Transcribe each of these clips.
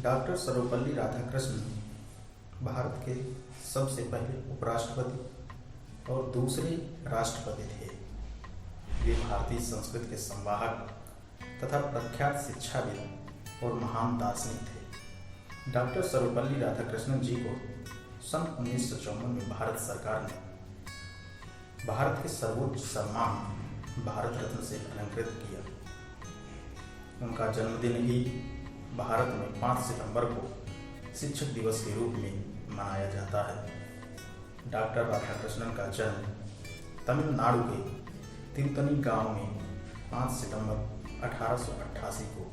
Doctor Sarvepalli Radhakrishnan Bharat के सबसे पहले उपराष्ट्रपति और दूसरे राष्ट्रपति थे। वे भारतीय संस्कृति के संवाहक तथा प्रख्यात शिक्षाविद और महान दार्शनिक थे। डॉक्टर सर्वपल्ली राधाकृष्णन जी को सन 1954 में भारत सरकार ने भारत के सर्वोच्च सम्मान भारत रत्न से अलंकृत किया। उनका जन्मदिन ही भारत में 5 सितंबर को शिक्षक दिवस के रूप में मनाया जाता है। डॉक्टर राधाकृष्णन का जन्म तमिलनाडु के तिरुतनी गांव में 5 सितंबर 1888 को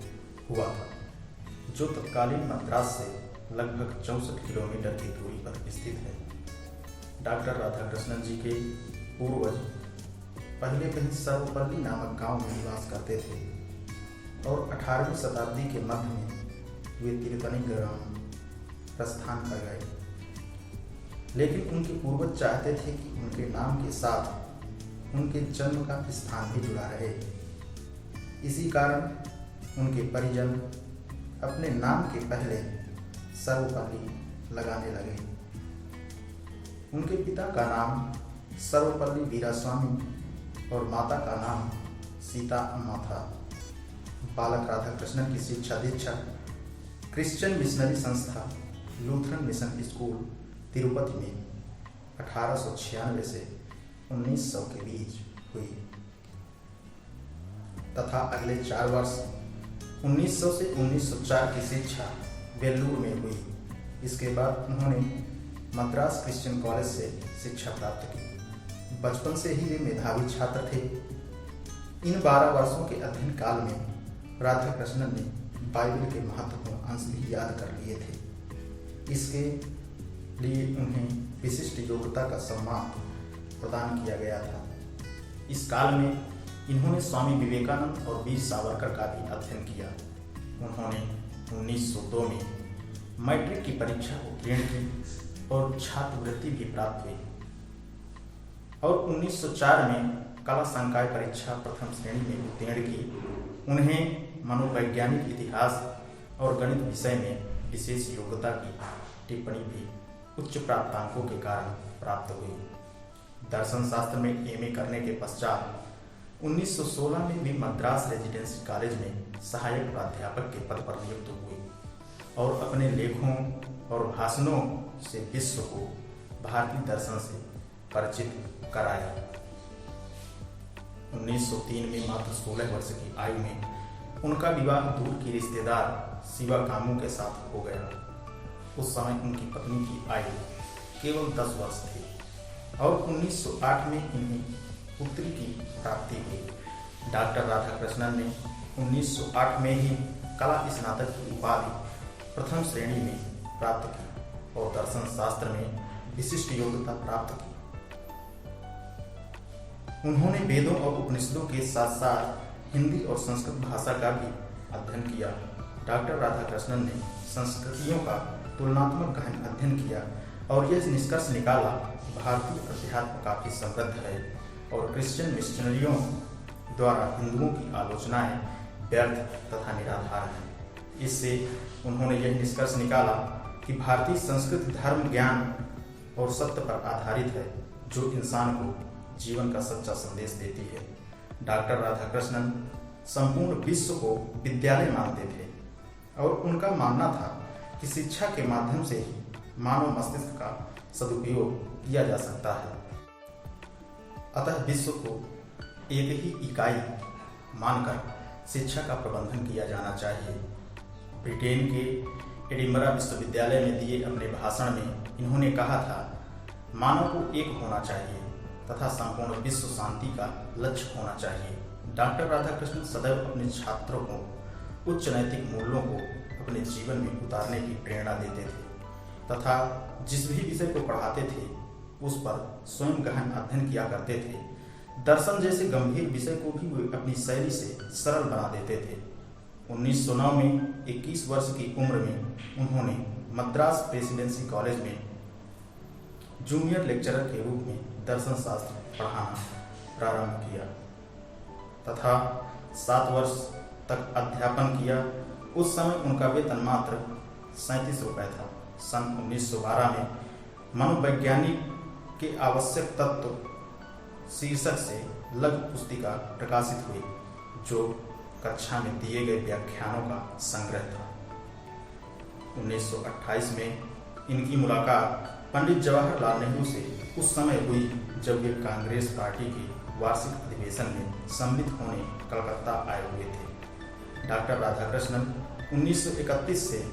हुआ था, जो तत्कालीन मद्रास से लगभग 64 किलोमीटर की दूरी पर स्थित है। डॉक्टर राधाकृष्णन जी के पूर्वज पहले कहीं सर्वपल्ली नामक गांव में निवास करते थे और 18वीं शताब्दी के मध्य में वे तिरुतनी ग्राम प्रस्थान कर गए। लेकिन उनके पूर्वज चाहते थे कि उनके नाम के साथ उनके जन्म का स्थान भी जुड़ा रहे। इसी कारण उनके परिजन अपने नाम के पहले सर्वपल्ली लगाने लगे। उनके पिता का नाम सर्वपल्ली वीरास्वामी और माता का नाम सीता अम्मा था। बालक राधाकृष्णन की शिक्षा दीक्षा क्रिश्चियन मिशनरी संस्था लूथरन मिशन स्कूल तिरुपति में 1896 से 1900 के बीच हुई तथा अगले 4 वर्ष 1900 से 1904 की शिक्षा वेल्लूर में हुई। इसके बाद उन्होंने मद्रास क्रिश्चियन कॉलेज से शिक्षा प्राप्त की। बचपन से ही वे मेधावी छात्र थे। इन 12 वर्षों के अध्ययन काल में राधाकृष्णन ने बाइबल के महत्वपूर्ण अंश भी याद कर लिए थे। इसके लिए उन्हें विशिष्ट योग्यता का सम्मान प्रदान किया गया था। इस काल में इन्होंने स्वामी विवेकानंद और वीर सावरकर का भी अध्ययन किया। उन्होंने 1902 में मैट्रिक की परीक्षा उत्तीर्ण की और छात्रवृत्ति भी प्राप्त हुई और 1904 में कला संकाय परीक्षा प्रथम श्रेणी में उत्तीर्ण की। उन्हें मनोवैज्ञानिक इतिहास और गणित विषय में विशेष योग्यता की टिप्पणी भी उच्च प्राप्तांकों के कारण प्राप्त हुई। दर्शन शास्त्र में एमए करने के पश्चात 1916 में भी मद्रास रेजिडेंसी कॉलेज में सहायक प्राध्यापक के पद पर नियुक्त हुई और अपने लेखों और भाषणों से विश्व को भारतीय दर्शन से परिचित कराया। 1903 में मात्र 16 वर्ष की आयु में उनका विवाह दूर की रिश्तेदार शिवा कामू के साथ हो गया। उस समय उनकी पत्नी की आयु केवल 10 वर्ष थी और 1908 में इन्हें पुत्री की प्राप्ति हुई। डॉक्टर राधाकृष्णन ने 1908 में ही कला स्नातक की उपाधि प्रथम श्रेणी में प्राप्त की और दर्शन शास्त्र में विशिष्ट योग्यता प्राप्त की। उन्होंने वेदों और उपनिषदों के साथ साथ हिंदी और संस्कृत भाषा का भी अध्ययन किया। डॉक्टर राधाकृष्णन ने संस्कृतियों का तुलनात्मक गहन अध्ययन किया और यह निष्कर्ष निकाला भारतीय अध्यात्म काफी समृद्ध है और क्रिश्चियन मिशनरियों द्वारा हिंदुओं की आलोचनाएं व्यर्थ तथा निराधार हैं। इससे उन्होंने यह निष्कर्ष निकाला कि भारतीय संस्कृति धर्म, ज्ञान और सत्य पर आधारित है, जो इंसान को जीवन का सच्चा संदेश देती है। डॉक्टर राधाकृष्णन संपूर्ण विश्व को विद्यालय मानते थे और उनका मानना था कि शिक्षा के माध्यम से ही मानव मस्तिष्क का सदुपयोग किया जा सकता है। अतः विश्व को एक ही इकाई मानकर शिक्षा का प्रबंधन किया जाना चाहिए। ब्रिटेन के एडिनबरा विश्वविद्यालय में दिए अपने भाषण में इन्होंने कहा था, मानव को एक होना चाहिए तथा संपूर्ण विश्व शांति का लक्ष्य होना चाहिए। डॉक्टर राधाकृष्णन सदैव अपने छात्रों को उच्च नैतिक मूल्यों को अपने जीवन में उतारने की प्रेरणा देते थे तथा जिस भी विषय को पढ़ाते थे उस पर स्वयं गहन अध्ययन किया करते थे। दर्शन जैसे गंभीर विषय को भी वे अपनी शैली से सरल बना देते थे। 1909 में 21 वर्ष की उम्र में उन्होंने मद्रास प्रेसिडेंसी कॉलेज में जूनियर लेक्चरर के रूप में दर्शन शास्त्र पढ़ाना प्रारंभ किया तथा 7 वर्ष तक अध्यापन किया। उस समय उनका वेतन मात्र ₹37 था। सन 1912 में मनोवैज्ञानिक के आवश्यक तत्व शीर्षक से लघु पुस्तिका प्रकाशित हुई, जो कक्षा में दिए गए व्याख्यानों का संग्रह था। 1928 में इनकी मुलाकात पंडित जवाहरलाल नेहरू से उस समय हुई जब वे कांग्रेस पार्टी के वार्षिक अधिवेशन में सम्मिलित होने कलकत्ता आए हुए थे। डॉक्टर राधाकृष्णन 1931 से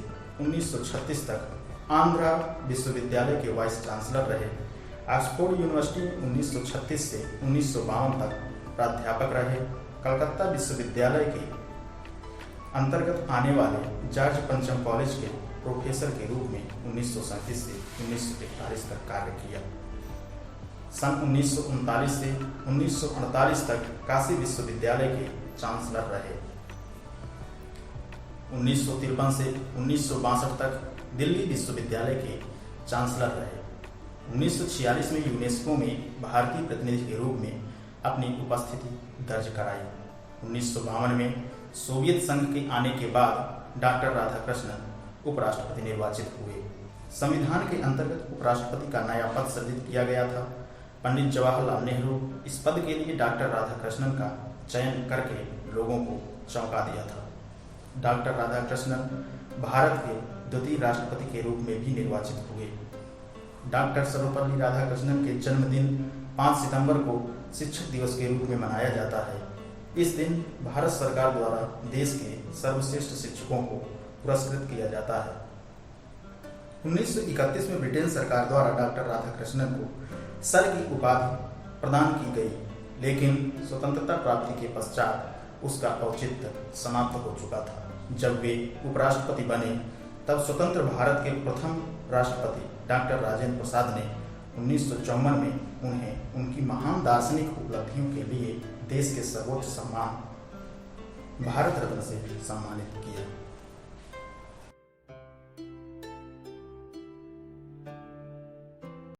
1936 तक आंध्रा विश्वविद्यालय के वाइस चांसलर रहे। ऑक्सफोर्ड यूनिवर्सिटी में 1936 से 1952 तक प्राध्यापक रहे। कलकत्ता विश्वविद्यालय के अंतर्गत आने वाले जॉर्ज पंचम कॉलेज के प्रोफेसर के रूप में 1937 से 1941 तक कार्य किया। सन 1939 से 1948 तक काशी विश्वविद्यालय के चांसलर रहे। 1953 से 1962 तक दिल्ली विश्वविद्यालय के चांसलर रहे। 1946 में यूनेस्को में भारतीय प्रतिनिधि के रूप में अपनी उपस्थिति दर्ज कराई। 1952 में सोवियत संघ के आने के बाद डॉक्टर राधाकृष्णन उपराष्ट्रपति निर्वाचित हुए। संविधान के अंतर्गत उपराष्ट्रपति का नया पद सृजित किया गया था। पंडित जवाहरलाल नेहरू इस पद के लिए डॉक्टर राधाकृष्णन का चयन करके लोगों को चौंका दिया था। डॉक्टर राधाकृष्णन भारत के द्वितीय राष्ट्रपति के रूप में भी निर्वाचित हुए। डॉक्टर सर्वपल्ली राधाकृष्णन के जन्मदिन 5 सितंबर को शिक्षक दिवस के रूप में मनाया जाता है। इस दिन भारत सरकार द्वारा देश के सर्वश्रेष्ठ शिक्षकों को पुरस्कृत किया जाता है। 1931 में ब्रिटेन सरकार द्वारा डॉक्टर राधाकृष्णन को सर की उपाधि प्रदान की गई, लेकिन स्वतंत्रता प्राप्ति के पश्चात उसका औचित्य समाप्त हो चुका था। जब वे उपराष्ट्रपति बने तब स्वतंत्र भारत के प्रथम राष्ट्रपति डॉक्टर राजेंद्र प्रसाद ने 1954 में उन्हें उनकी महान दार्शनिक उपलब्धियों के लिए देश के सर्वोच्च सम्मान भारत रत्न से सम्मानित किया।